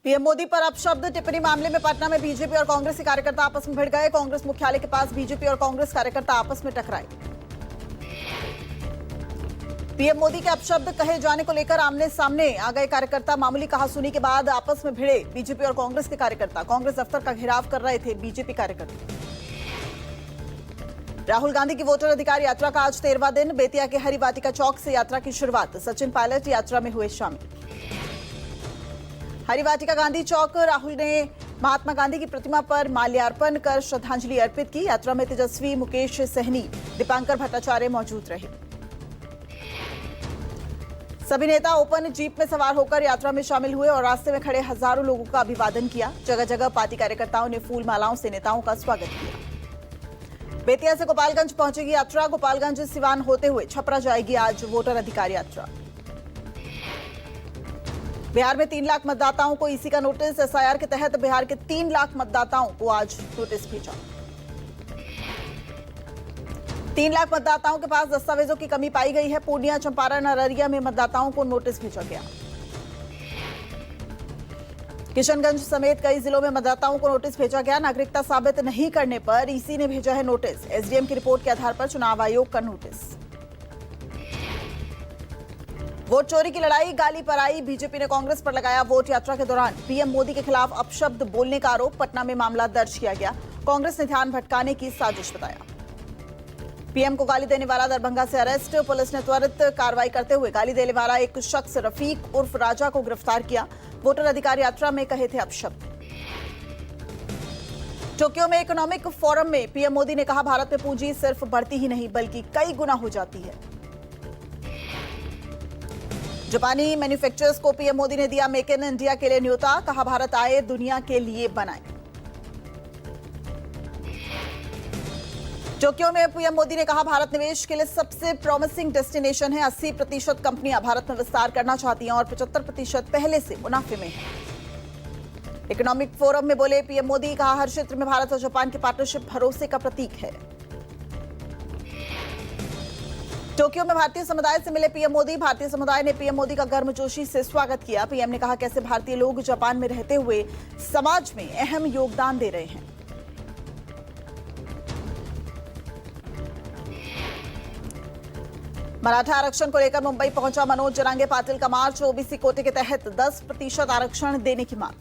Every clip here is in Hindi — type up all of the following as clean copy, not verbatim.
पीएम मोदी पर अपशब्द टिप्पणी मामले में पटना में बीजेपी और कांग्रेस के कार्यकर्ता आपस में भिड़ गए। कांग्रेस मुख्यालय के पास बीजेपी और कांग्रेस कार्यकर्ता आपस में टकराए। पीएम मोदी के अपशब्द कहे जाने को लेकर आमने सामने आ गए कार्यकर्ता। मामूली कहासुनी के बाद आपस में भिड़े बीजेपी और कांग्रेस के कार्यकर्ता। कांग्रेस दफ्तर का घेराव कर रहे थे बीजेपी कार्यकर्ता। राहुल गांधी की वोटर अधिकार यात्रा का आज 13वां दिन। बेतिया के हरि वाटिका चौक से यात्रा की शुरुआत। सचिन पायलट यात्रा में हुए शामिल। हरि वाटिका गांधी चौक राहुल ने महात्मा गांधी की प्रतिमा पर माल्यार्पण कर श्रद्धांजलि अर्पित की। यात्रा में तेजस्वी, मुकेश सहनी, दीपांकर भट्टाचार्य मौजूद रहे। सभी नेता ओपन जीप में सवार होकर यात्रा में शामिल हुए और रास्ते में खड़े हजारों लोगों का अभिवादन किया। जगह जगह पार्टी कार्यकर्ताओं ने फूल मालाओं से नेताओं का स्वागत किया। बेतिया से गोपालगंज पहुंचेगी यात्रा। गोपालगंज सिवान होते हुए छपरा जाएगी आज वोटर अधिकार यात्रा। बिहार में 3 लाख मतदाताओं को ईसी का नोटिस। एसआईआर के तहत बिहार के 3 लाख मतदाताओं को आज नोटिस भेजा। 3 लाख मतदाताओं के पास दस्तावेजों की कमी पाई गई है। पूर्णिया, चंपारण, अररिया में मतदाताओं को नोटिस भेजा गया। किशनगंज समेत कई जिलों में मतदाताओं को नोटिस भेजा गया। नागरिकता साबित नहीं करने पर ईसी ने भेजा है नोटिस। एसडीएम की रिपोर्ट के आधार पर चुनाव आयोग का नोटिस। वोट चोरी की लड़ाई, गाली पर आई। बीजेपी ने कांग्रेस पर लगाया वोट यात्रा के दौरान पीएम मोदी के खिलाफ अपशब्द बोलने का आरोप। पटना में मामला दर्ज किया गया। कांग्रेस ने ध्यान भटकाने की साजिश बताया। पीएम को गाली देने वाला दरभंगा से अरेस्ट। पुलिस ने त्वरित कार्रवाई करते हुए गाली देने वाला एक शख्स रफीक उर्फ राजा को गिरफ्तार किया। वोटर अधिकार यात्रा में कहे थे अपशब्द। टोक्यो में इकोनॉमिक फोरम में पीएम मोदी ने कहा, भारत में पूंजी सिर्फ बढ़ती ही नहीं बल्कि कई गुना हो जाती है। जापानी मैन्युफैक्चरर्स को पीएम मोदी ने दिया मेक इन इंडिया के लिए न्योता। कहा, भारत आए, दुनिया के लिए बनाए। टोक्यो में पीएम मोदी ने कहा, भारत निवेश के लिए सबसे प्रॉमिसिंग डेस्टिनेशन है। 80% कंपनियां भारत में विस्तार करना चाहती हैं और 75% पहले से मुनाफे में है। इकोनॉमिक फोरम में बोले पीएम मोदी। कहा, हर क्षेत्र में भारत और जापान की पार्टनरशिप भरोसे का प्रतीक है। टोक्यो में भारतीय समुदाय से मिले पीएम मोदी। भारतीय समुदाय ने पीएम मोदी का गर्मजोशी से स्वागत किया। पीएम ने कहा, कैसे भारतीय लोग जापान में रहते हुए समाज में अहम योगदान दे रहे हैं। मराठा आरक्षण को लेकर मुंबई पहुंचा मनोज जरांगे पाटिल का मार्च। ओबीसी कोटे के तहत 10% आरक्षण देने की मांग।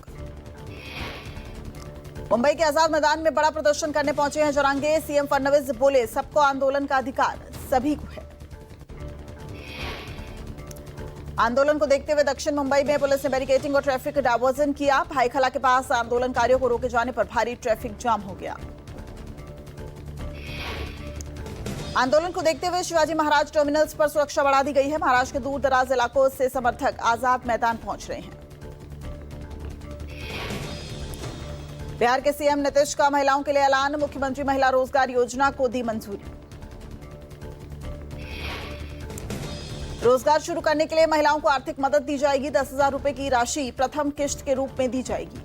मुंबई के आजाद मैदान में बड़ा प्रदर्शन करने पहुंचे हैं जरांगे। सीएम फडणवीस बोले, सबको आंदोलन का अधिकार सभी को है। आंदोलन को देखते हुए दक्षिण मुंबई में पुलिस ने बैरिकेडिंग और ट्रैफिक डायवर्जन किया। भाईखला के पास आंदोलनकारियों को रोके जाने पर भारी ट्रैफिक जाम हो गया। आंदोलन को देखते हुए शिवाजी महाराज टर्मिनल्स पर सुरक्षा बढ़ा दी गई है। महाराष्ट्र के दूर दराज इलाकों से समर्थक आजाद मैदान पहुंच रहे हैं। बिहार के सीएम नीतीश का महिलाओं के लिए ऐलान। मुख्यमंत्री महिला रोजगार योजना को दी मंजूरी। रोजगार शुरू करने के लिए महिलाओं को आर्थिक मदद दी जाएगी। 10,000 रुपए की राशि प्रथम किश्त के रूप में दी जाएगी।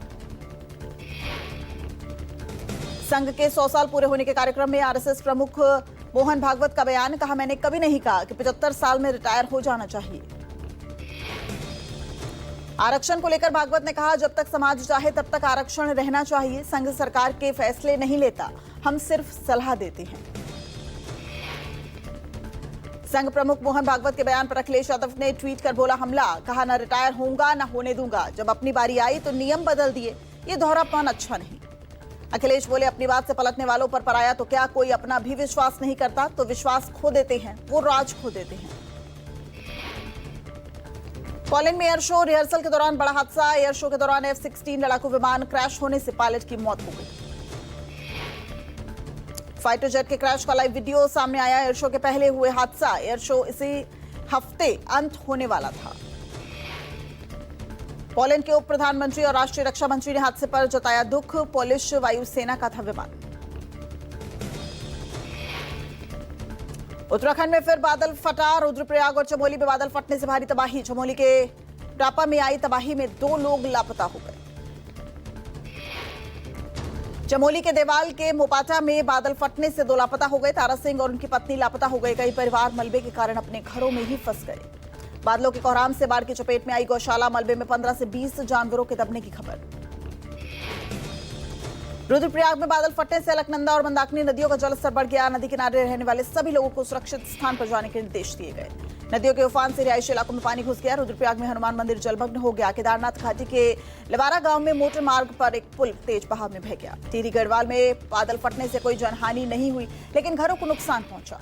संघ के 100 साल पूरे होने के कार्यक्रम में आरएसएस प्रमुख मोहन भागवत का बयान। कहा, मैंने कभी नहीं कहा कि 75 साल में रिटायर हो जाना चाहिए। आरक्षण को लेकर भागवत ने कहा, जब तक समाज चाहे तब तक आरक्षण रहना चाहिए। संघ सरकार के फैसले नहीं लेता, हम सिर्फ सलाह देते हैं। संघ प्रमुख मोहन भागवत के बयान पर अखिलेश यादव ने ट्वीट कर बोला हमला। कहा, न रिटायर होऊंगा न होने दूंगा। जब अपनी बारी आई तो नियम बदल दिए। ये दोहरापन अच्छा नहीं। अखिलेश बोले, अपनी बात से पलटने वालों पर पराया तो क्या कोई अपना भी विश्वास नहीं करता? तो विश्वास खो देते हैं, वो राज खो देते हैं। पोलैंड में एयर शो रिहर्सल के दौरान बड़ा हादसा। एयर शो के दौरान F-16 लड़ाकू विमान क्रैश होने से पायलट की मौत हो गई। फाइटर जेट के क्रैश का लाइव वीडियो सामने आया। एयर शो के पहले हुए हादसा। एयर शो इसी हफ्ते अंत होने वाला था। पोलैंड के उप प्रधानमंत्री और राष्ट्रीय रक्षा मंत्री ने हादसे पर जताया दुख। पोलिश वायुसेना का था विमान। उत्तराखंड में फिर बादल फटा। रुद्रप्रयाग और चमोली में बादल फटने से भारी तबाही। चमोली के टापा में आई तबाही में 2 लोग लापता हो गए। चमोली के देवाल के मोपाटा में बादल फटने से 2 लापता हो गए। तारा सिंह और उनकी पत्नी लापता हो गए। कई परिवार मलबे के कारण अपने घरों में ही फंस गए। बादलों के कोहराम से बाढ़ की चपेट में आई गौशाला, मलबे में 15 से 20 जानवरों के दबने की खबर। रुद्रप्रयाग में बादल फटने से अलकनंदा और मंदाकिनी नदियों का जलस्तर बढ़ गया। नदी किनारे रहने वाले सभी लोगों को सुरक्षित स्थान पर जाने के निर्देश दिए गए। नदियों के उफान से रिहायशी इलाकों में पानी घुस गया। रुद्रप्रयाग में हनुमान मंदिर जलमग्न हो गया। केदारनाथ घाटी के लवारा गांव में मोटर मार्ग पर एक पुल तेज बहाव में बह गया। टिहरी गढ़वाल में बादल फटने से कोई जनहानि नहीं हुई, लेकिन घरों को नुकसान पहुंचा।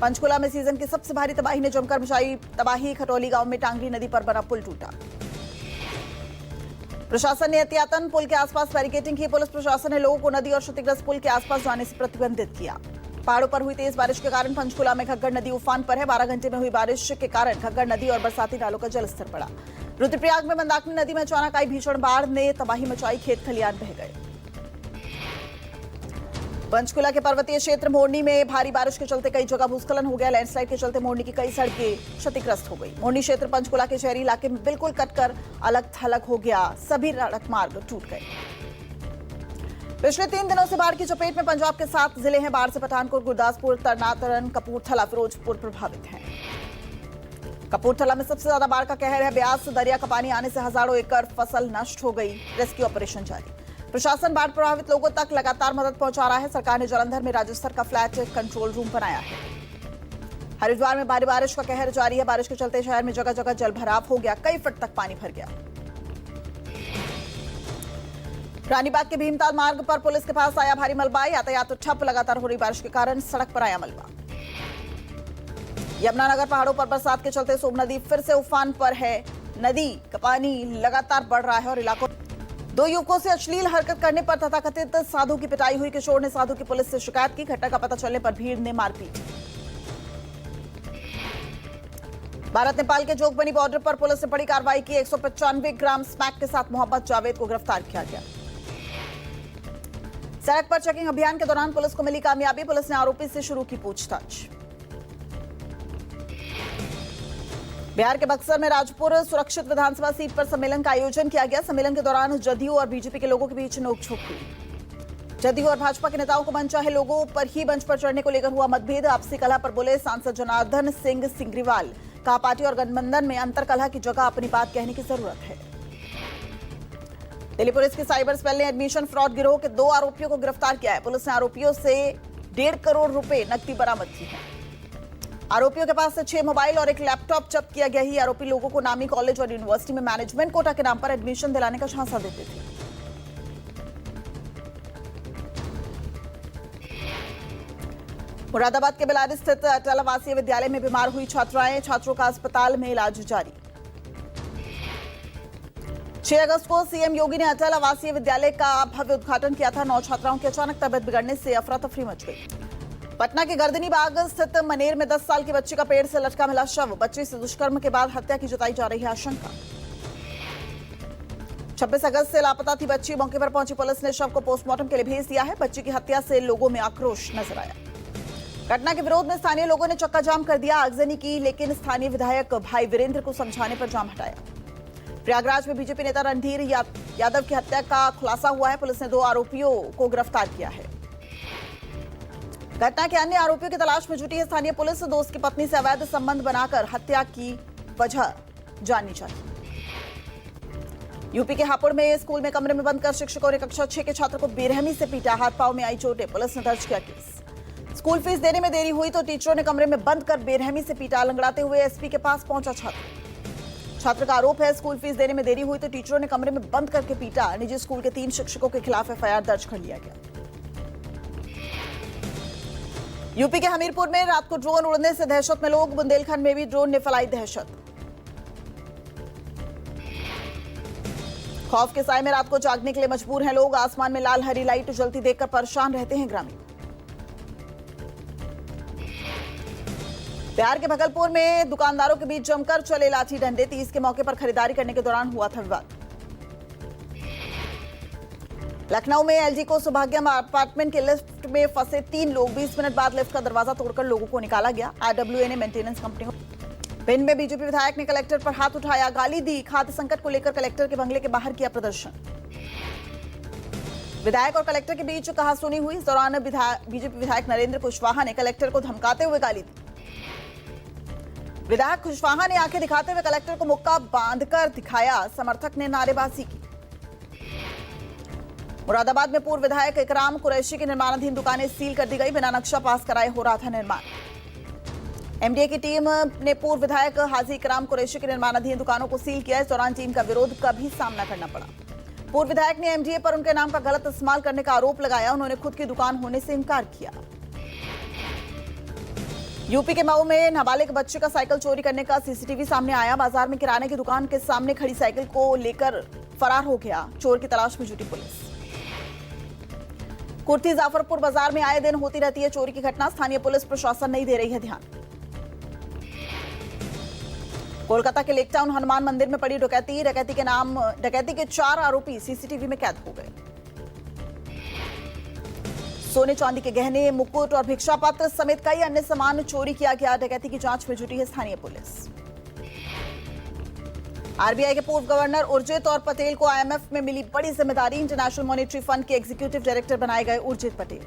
पंचकुला में सीजन की सबसे भारी तबाही ने जमकर मचाई तबाही। खटौली गांव में टांगरी नदी पर बना पुल टूटा। प्रशासन ने एहतियातन पुल के आसपास बैरिकेडिंग की। पुलिस प्रशासन ने लोगों को नदी और क्षतिग्रस्त पुल के आसपास जाने से प्रतिबंधित किया। पहाड़ों पर हुई तेज बारिश के कारण पंचकुला में घग्गर नदी उफान पर है। 12 घंटे में हुई बारिश के कारण घग्गर नदी और बरसाती नालों का जलस्तर बढ़ा। रुद्रप्रयाग में मंदाकिनी नदी में अचानक आई भीषण बाढ़ ने तबाही मचाई। खेत खलियान बह गए। पंचकुला के पर्वतीय क्षेत्र मोरनी में भारी बारिश के चलते कई जगह भूस्खलन हो गया। लैंडस्लाइड के चलते मोरनी की कई सड़कें क्षतिग्रस्त हो गई। मोरनी क्षेत्र पंचकुला के शहरी इलाके में बिल्कुल कटकर अलग थलग हो गया। सभी सड़क मार्ग टूट गए। पिछले 3 दिनों से बाढ़ की चपेट में पंजाब के 7 जिले हैं। बाढ़ से पठानकोट, गुरदासपुर, तरनातरन, कपूरथला, फिरोजपुर प्रभावित हैं। कपूरथला में सबसे ज्यादा बाढ़ का कहर है। ब्यास दरिया का पानी आने से हजारों एकड़ फसल नष्ट हो गई। रेस्क्यू ऑपरेशन जारी। प्रशासन बाढ़ प्रभावित लोगों तक लगातार मदद पहुंचा रहा है। सरकार ने जालंधर में राज्य स्तर का फ्लैट कंट्रोल रूम बनाया है। हरिद्वार में भारी बारिश का कहर जारी है। बारिश के चलते शहर में जगह जगह जलभराव हो गया। कई फुट तक पानी भर गया। रानीबाग के भीमताल मार्ग पर पुलिस के पास आया भारी मलबा। यातायात ठप। लगातार हो रही बारिश के कारण सड़क पर आया मलबा। यमुनानगर पहाड़ों पर बरसात के चलते सोम नदी फिर से उफान पर है। नदी का पानी लगातार बढ़ रहा है और इलाकों 2 युवकों से अश्लील हरकत करने पर तथाकथित साधु की पिटाई हुई। किशोर ने साधु की पुलिस से शिकायत की। घटना का पता चलने पर भीड़ ने मारपीट। भारत नेपाल के जोगबनी बॉर्डर पर पुलिस ने बड़ी कार्रवाई की। 195 ग्राम स्मैक के साथ मोहम्मद जावेद को गिरफ्तार किया गया। सड़क पर चेकिंग अभियान के दौरान पुलिस को मिली कामयाबी। पुलिस ने आरोपी से शुरू की पूछताछ। बिहार के बक्सर में राजपुर सुरक्षित विधानसभा सीट पर सम्मेलन का आयोजन किया गया। सम्मेलन के दौरान जदयू और बीजेपी के लोगों के बीच नोकझोंक हुई। जदयू और भाजपा के नेताओं को मनचाहे लोगों पर ही मंच पर चढ़ने को लेकर हुआ मतभेद। आपसी कलह पर बोले सांसद जनार्दन सिंह सिंग्रीवाल। कहा पार्टी और गठबंधन में अंतर कलह की जगह अपनी बात कहने की जरूरत है। दिल्ली पुलिस की साइबर सेल ने एडमिशन फ्रॉड गिरोह के 2 आरोपियों को गिरफ्तार किया है। पुलिस ने आरोपियों से 1.5 करोड़ रुपए नकदी बरामद की है। आरोपियों के पास से 6 मोबाइल और एक लैपटॉप जब्त किया गया। ही आरोपी लोगों को नामी कॉलेज और यूनिवर्सिटी में मैनेजमेंट कोटा के नाम पर एडमिशन दिलाने का झांसा देते थे। मुरादाबाद के बिलारी स्थित अटल आवासीय विद्यालय में बीमार हुई छात्राएं। छात्रों का अस्पताल में इलाज जारी। 6 अगस्त को सीएम योगी ने अटल आवासीय विद्यालय का भव्य उद्घाटन किया था। 9 छात्राओं की अचानक तबियत बिगड़ने से अफरा तफरी मच गई। पटना के गर्दनी बाग स्थित मनेर में 10 साल की बच्ची का पेड़ से लटका मिला शव। बच्ची से दुष्कर्म के बाद हत्या की जताई जा रही है आशंका। 26 अगस्त से लापता थी बच्ची। मौके पर पहुंची पुलिस ने शव को पोस्टमार्टम के लिए भेज दिया है। बच्ची की हत्या से लोगों में आक्रोश नजर आया। घटना के विरोध में स्थानीय लोगों ने चक्का जाम कर दिया। आगजनी की, लेकिन स्थानीय विधायक भाई वीरेंद्र को समझाने पर जाम हटाया। प्रयागराज में बीजेपी नेता रणधीर यादव की हत्या का खुलासा हुआ है। पुलिस ने 2 आरोपियों को गिरफ्तार किया है। घटना के अन्य आरोपियों की तलाश में जुटी है स्थानीय पुलिस। दोस्त की पत्नी से अवैध संबंध बनाकर हत्या की वजह जाननी चाहिए। यूपी के हापुड़ में स्कूल में कमरे में बंद कर शिक्षकों ने कक्षा 6 के छात्र को बेरहमी से पीटा। हाथ पांव में आई चोटें। पुलिस ने दर्ज किया केस। स्कूल फीस देने में देरी हुई तो टीचरों ने कमरे में बंद कर बेरहमी से पीटा। लंगड़ाते हुए एसपी के पास पहुंचा छात्र का आरोप है स्कूल फीस देने में देरी हुई तो टीचरों ने कमरे में बंद करके पीटा। निजी स्कूल के 3 शिक्षकों के खिलाफ एफआईआर दर्ज कर लिया गया। यूपी के हमीरपुर में रात को ड्रोन उड़ने से दहशत में लोग। बुंदेलखंड में भी ड्रोन ने फैलाई दहशत। खौफ के साए में रात को जागने के लिए मजबूर हैं लोग। आसमान में लाल हरी लाइट जलती देखकर परेशान रहते हैं ग्रामीण। बिहार के भगलपुर में दुकानदारों के बीच जमकर चले लाठी डंडे। 30 के मौके पर खरीदारी करने के दौरान हुआ था विवाद। लखनऊ में एलजी को सौभाग्यम अपार्टमेंट के लिफ्ट में फंसे 3 लोग। 20 मिनट बाद लिफ्ट का दरवाजा तोड़कर लोगों को निकाला गया। आरडब्ल्यूए ने मेंटेनेंस कंपनी को। भिंड में बीजेपी विधायक ने कलेक्टर पर हाथ उठाया, गाली दी। खाद्य संकट को लेकर कलेक्टर के बंगले के बाहर किया प्रदर्शन। विधायक और कलेक्टर के बीच कहासुनी हुई। इस दौरान बीजेपी विधायक नरेंद्र कुशवाहा ने कलेक्टर को धमकाते हुए गाली दी। विधायक कुशवाहा ने आंखें दिखाते हुए कलेक्टर को मुक्का बांधकर दिखाया, समर्थक ने नारेबाजी की। मुरादाबाद में पूर्व विधायक इकराम कुरैशी की निर्माणाधीन दुकानें सील कर दी गई, बिना नक्शा पास कराए हो रहा था निर्माण। एमडीए की टीम ने पूर्व विधायक हाजी इकराम कुरैशी की निर्माणाधीन दुकानों को सील किया। इस दौरान टीम का विरोध का भी सामना करना पड़ा। पूर्व विधायक ने एमडीए पर उनके नाम का गलत इस्तेमाल करने का आरोप लगाया। उन्होंने खुद की दुकान होने से इनकार किया। यूपी के मऊ में नाबालिग बच्चे का साइकिल चोरी करने का सीसीटीवी सामने आया। बाजार में किराने की दुकान के सामने खड़ी साइकिल को लेकर फरार हो गया। चोर की तलाश में जुटी पुलिस। कुर्ती जाफरपुर बाजार में आए दिन होती रहती है चोरी की घटना, स्थानीय पुलिस प्रशासन नहीं दे रही है ध्यान। कोलकाता के लेकटाउन हनुमान मंदिर में पड़ी डकैती के 4 आरोपी सीसीटीवी में कैद हो गए। सोने चांदी के गहने, मुकुट और भिक्षा पत्र समेत कई अन्य सामान चोरी किया गया। डकैती की जांच में जुटी है स्थानीय पुलिस। आरबीआई के पूर्व गवर्नर उर्जित और पटेल को आईएमएफ में मिली बड़ी जिम्मेदारी। इंटरनेशनल मॉनेटरी फंड के एग्जीक्यूटिव डायरेक्टर बनाए गए उर्जित पटेल।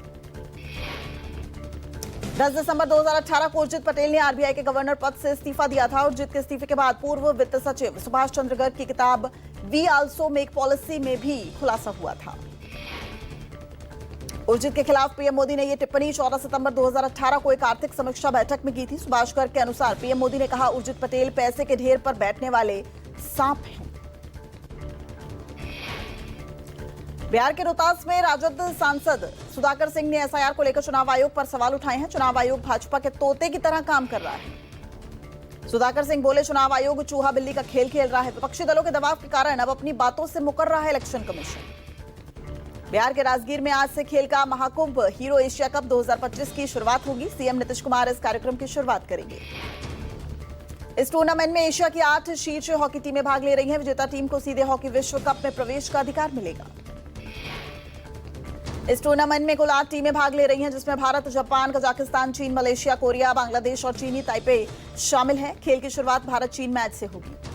10 दिसंबर 2018 को उर्जित पटेल ने आरबीआई के गवर्नर पद से इस्तीफा दिया था। उर्जित के इस्तीफे के बाद पूर्व वित्त सचिव सुभाष चंद्र गर्ग की किताब वी आल्सो मेक पॉलिसी में भी खुलासा हुआ था। उर्जित के खिलाफ पीएम मोदी ने यह टिप्पणी 14 सितंबर 2018 को एक आर्थिक समीक्षा बैठक में की थी। सुभाष गर्ग के अनुसार पीएम मोदी ने कहा, उर्जित पटेल पैसे के ढेर पर बैठने वाले सांप हैं। बिहार के रोहतास में राजद सांसद सुधाकर सिंह ने एसआईआर को लेकर चुनाव आयोग पर सवाल उठाए हैं। चुनाव आयोग भाजपा के तोते की तरह काम कर रहा है। सुधाकर सिंह बोले, चुनाव आयोग चूहा बिल्ली का खेल खेल रहा है। विपक्षी दलों के दबाव के कारण अब अपनी बातों से मुकर रहा है इलेक्शन कमीशन। बिहार के राजगीर में आज से खेल का महाकुंभ हीरो एशिया कप 2025 की शुरुआत होगी। सीएम नीतीश कुमार इस कार्यक्रम की शुरुआत करेंगे। इस टूर्नामेंट में एशिया की 8 शीर्ष हॉकी टीमें भाग ले रही हैं। विजेता टीम को सीधे हॉकी विश्व कप में प्रवेश का अधिकार मिलेगा। इस टूर्नामेंट में कुल 8 टीमें भाग ले रही हैं, जिसमें भारत, जापान, कजाकिस्तान, चीन, मलेशिया, कोरिया, बांग्लादेश और चीनी ताइपे शामिल हैं। खेल की शुरुआत भारत चीन मैच से होगी।